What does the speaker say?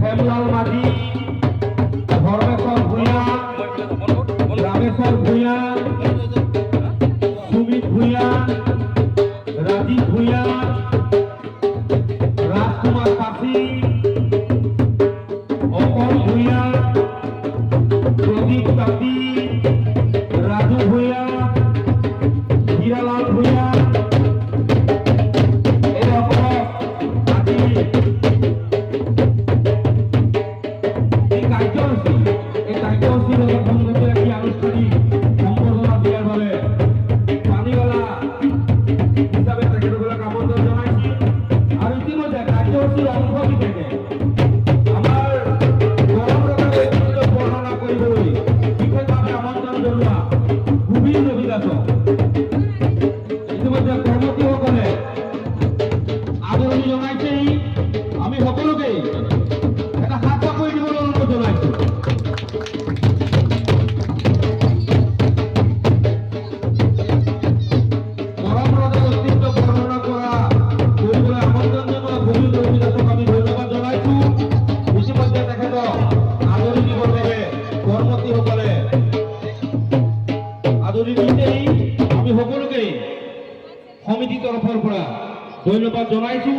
হেমলাল মাঝি, ধর্মেশ্বর ভূঁইয়া, রামেশ্বর ভূঁইয়া, সুমিত ভূঁইয়া, রাজীব ভূঁইয়া, রাজকুমার পাখি, অপর ভূঁইয়া, প্রদীপ তাঁতি, রাজু ভূঁইয়া, হীরালাল ভূঁইয়া, এরকম আজি এই কার্যসূচির একটি আনুষ্ঠানিক সম্বর্ধনা দেওয়ার ফলে পানিওয়ালা হিসাবে তেখেতগুলোকে আমন্ত্রণ জানাইছি। আর ইতিমধ্যে কার্যসূচির অংশ থেকে আমার গরম রোগের ঐতিহ্য বর্ণনা কৰিবলৈ বিশেষভাৱে আমন্ত্ৰণ জনোৱা গোবিন্দ বিদাসক ইতিমধ্যে কৰ্মচাৰীসকলে আদৰণি জনাইছে। আমি সকলোকে এটা হাত চাপৰি দিবলৈ অনুৰোধ জনাইছো। গৰম ৰ'দৰ অস্তিত্ব বৰ্ণনা কৰা কৰিবলৈ আমন্ত্ৰণ জনোৱা গোবিন্দ বিদাসক আমি ধন্যবাদ জনাইছো। ইতিমধ্যে তেখেতক আদৰি দিবৰ বাবে কৰ্মচাৰীসকলে আদৰি দিছেই। আমি সকলোকে সমিতিৰ তৰফৰ পৰা ধন্যবাদ জনাইছো।